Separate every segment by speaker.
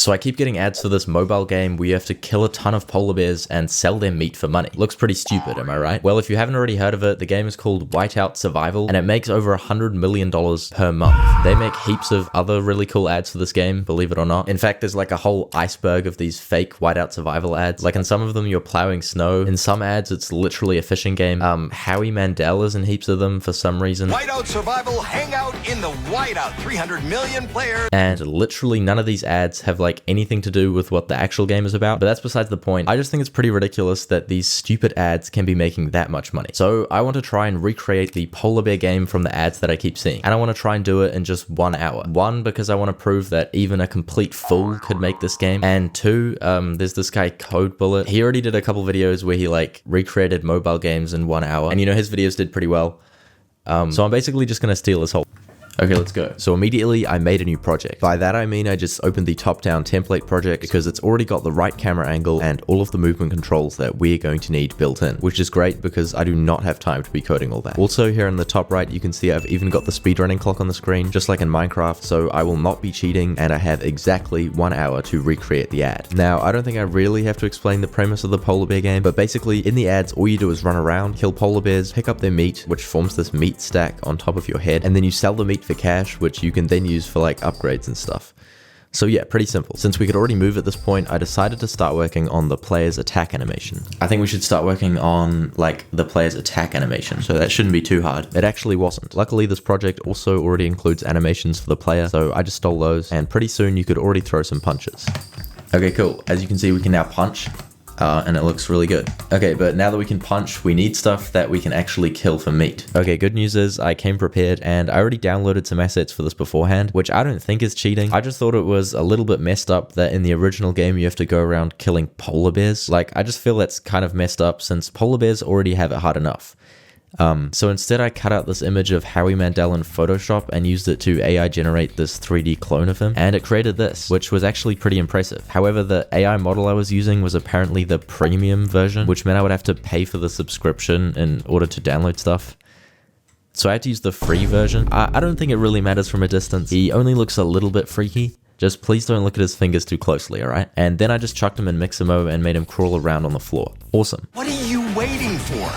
Speaker 1: So I keep getting ads for this mobile game where you have to kill a ton of polar bears and sell their meat for money. Looks pretty stupid, am I right? Well, if you haven't already heard of it, the game is called Whiteout Survival, and it makes over $100 million per month. They make heaps of other really cool ads for this game, believe it or not. In fact, there's like a whole iceberg of these fake Whiteout Survival ads. Like in some of them, you're plowing snow. In some ads, it's literally a fishing game. Howie Mandel is in heaps of them for some reason.
Speaker 2: Whiteout Survival, hang out in the Whiteout, 300 million players.
Speaker 1: And literally none of these ads have like anything to do with what the actual game is about, but that's besides the point. I just think it's pretty ridiculous that these stupid ads can be making that much money. So I want to try and recreate the polar bear game from the ads that I keep seeing. And I want to try and do it in just 1 hour. One, because I want to prove that even a complete fool could make this game. And two, there's this guy Code Bullet. He already did a couple videos where he like recreated mobile games in 1 hour. And you know, his videos did pretty well. So I'm basically just going to steal his whole... Okay, let's go. So immediately I made a new project. By that I mean I just opened the top-down template project because it's already got the right camera angle and all of the movement controls that we're going to need built in, which is great because I do not have time to be coding all that. Also here in the top right, you can see I've even got the speedrunning clock on the screen, just like in Minecraft, so I will not be cheating and I have exactly 1 hour to recreate the ad. Now, I don't think I really have to explain the premise of the polar bear game, but basically in the ads, all you do is run around, kill polar bears, pick up their meat, which forms this meat stack on top of your head, and then you sell the meat for cash, which you can then use for like upgrades and stuff. So yeah, pretty simple. Since we could already move at this point, I decided to start working on the player's attack animation. I think we should start working on like the player's attack animation, so that shouldn't be too hard. It actually wasn't. Luckily, this project also already includes animations for the player, so I just stole those, and pretty soon you could already throw some punches. Okay, cool. As you can see, we can now punch. And it looks really good. Okay, but now that we can punch, we need stuff that we can actually kill for meat. Okay, good news is I came prepared and I already downloaded some assets for this beforehand, which I don't think is cheating. I just thought it was a little bit messed up that in the original game you have to go around killing polar bears. Like, I just feel that's kind of messed up since polar bears already have it hard enough. So instead I cut out this image of Howie Mandel in Photoshop and used it to AI generate this 3D clone of him, and it created this, which was actually pretty impressive. However, the AI model I was using was apparently the premium version, which meant I would have to pay for the subscription in order to download stuff. So I had to use the free version. I don't think it really matters from a distance. He only looks a little bit freaky. Just please don't look at his fingers too closely, alright? And then I just chucked him in Mixamo and made him crawl around on the floor. Awesome.
Speaker 2: What are you waiting for?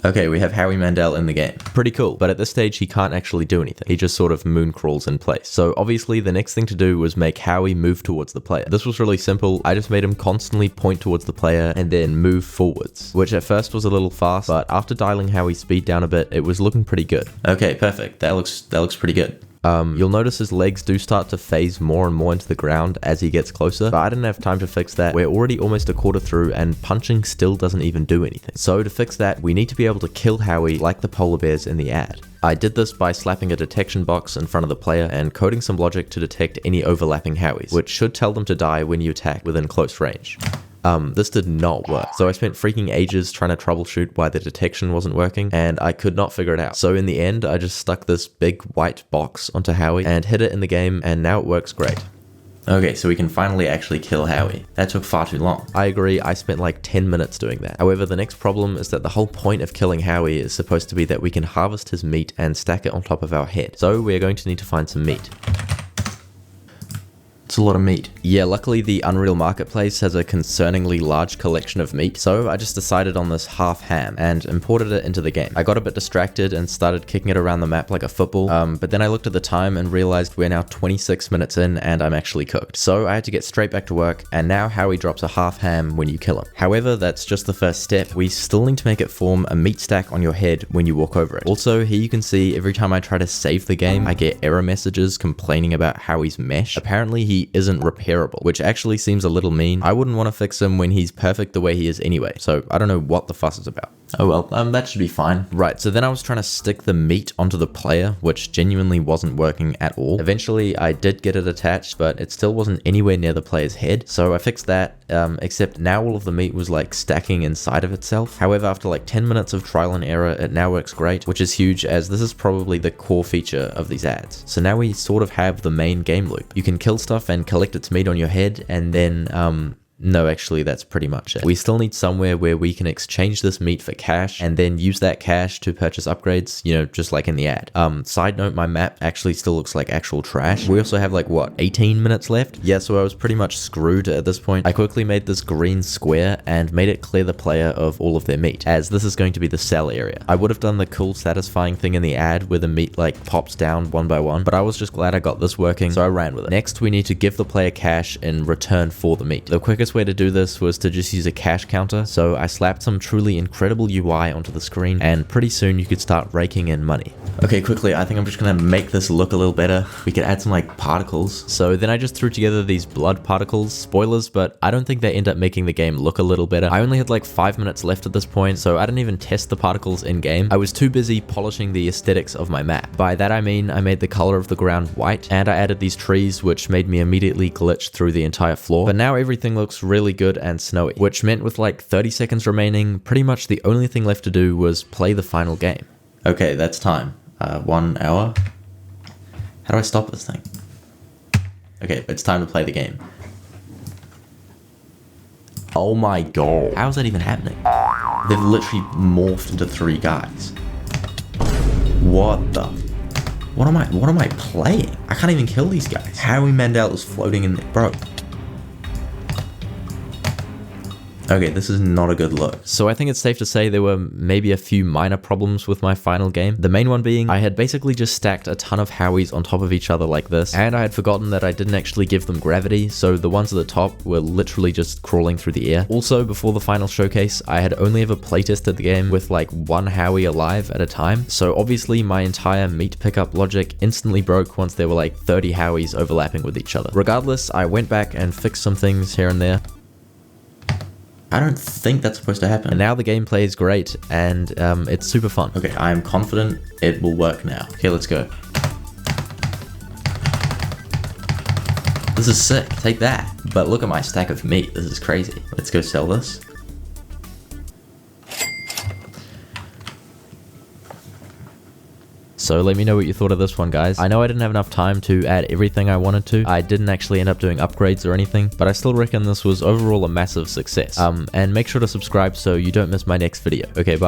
Speaker 1: Okay, we have Howie Mandel in the game. Pretty cool, but at this stage he can't actually do anything. He just sort of moon crawls in place. So obviously the next thing to do was make Howie move towards the player. This was really simple. I just made him constantly point towards the player and then move forwards, which at first was a little fast, but after dialing Howie's speed down a bit, it was looking pretty good. Okay, perfect. That looks pretty good. You'll notice his legs do start to phase more and more into the ground as he gets closer, but I didn't have time to fix that. We're already almost a quarter through and punching still doesn't even do anything. So to fix that, we need to be able to kill Howie like the polar bears in the ad. I did this by slapping a detection box in front of the player and coding some logic to detect any overlapping Howies, which should tell them to die when you attack within close range. This did not work. So I spent freaking ages trying to troubleshoot why the detection wasn't working, and I could not figure it out. So in the end, I just stuck this big white box onto Howie and hit it in the game, and now it works great. Okay, so we can finally actually kill Howie. That took far too long. I agree, I spent like 10 minutes doing that. However, the next problem is that the whole point of killing Howie is supposed to be that we can harvest his meat and stack it on top of our head. So we are going to need to find some meat. It's a lot of meat. Yeah, luckily the Unreal Marketplace has a concerningly large collection of meat, so I just decided on this half ham and imported it into the game. I got a bit distracted and started kicking it around the map like a football, but then I looked at the time and realized we're now 26 minutes in and I'm actually cooked. So I had to get straight back to work, and now Howie drops a half ham when you kill him. However, that's just the first step. We still need to make it form a meat stack on your head when you walk over it. Also, here you can see every time I try to save the game, I get error messages complaining about Howie's mesh. Apparently he isn't repairable, which actually seems a little mean. I wouldn't want to fix him when he's perfect the way he is anyway, so I don't know what the fuss is about. Oh well, that should be fine. Right, so then I was trying to stick the meat onto the player, which genuinely wasn't working at all. Eventually, I did get it attached, but it still wasn't anywhere near the player's head, so I fixed that, except now all of the meat was like stacking inside of itself. However, after like 10 minutes of trial and error, it now works great, which is huge as this is probably the core feature of these ads. So now we sort of have the main game loop. You can kill stuff and collect its meat on your head, and then No, actually, that's pretty much it. We still need somewhere where we can exchange this meat for cash and then use that cash to purchase upgrades, you know, just like in the ad. Side note, my map actually still looks like actual trash. We also have like, what, 18 minutes left? Yeah, so I was pretty much screwed at this point. I quickly made this green square and made it clear the player of all of their meat, as this is going to be the sell area. I would have done the cool satisfying thing in the ad where the meat like pops down one by one, but I was just glad I got this working, so I ran with it. Next, we need to give the player cash in return for the meat. The quickest way to do this was to just use a cash counter, so I slapped some truly incredible UI onto the screen, and pretty soon you could start raking in money. Okay, quickly, I think I'm just gonna make this look a little better. We could add some like particles. So then I just threw together these blood particles. Spoilers, but I don't think they end up making the game look a little better. I only had like 5 minutes left at this point, so I didn't even test the particles in game. I was too busy polishing the aesthetics of my map. By that I mean I made the color of the ground white, and I added these trees which made me immediately glitch through the entire floor. But now everything looks really good and snowy, which meant with like 30 seconds remaining, pretty much the only thing left to do was play the final game. Okay, that's time. 1 hour. How do I stop this thing? Okay, it's time to play the game. Oh my god. How is that even happening? They've literally morphed into 3 guys. What the? What am I playing? I can't even kill these guys. Howie Mandel is floating in there. Bro. Okay, this is not a good look. So I think it's safe to say there were maybe a few minor problems with my final game. The main one being I had basically just stacked a ton of Howies on top of each other like this, and I had forgotten that I didn't actually give them gravity, so the ones at the top were literally just crawling through the air. Also, before the final showcase, I had only ever playtested the game with like 1 Howie alive at a time, so obviously my entire meat pickup logic instantly broke once there were like 30 Howies overlapping with each other. Regardless, I went back and fixed some things here and there. I don't think that's supposed to happen. And now the gameplay is great, and it's super fun. Okay, I am confident it will work now. Okay, let's go. This is sick. Take that. But look at my stack of meat. This is crazy. Let's go sell this. So let me know what you thought of this one, guys. I know I didn't have enough time to add everything I wanted to. I didn't actually end up doing upgrades or anything, but I still reckon this was overall a massive success. And make sure to subscribe so you don't miss my next video. Okay, bye.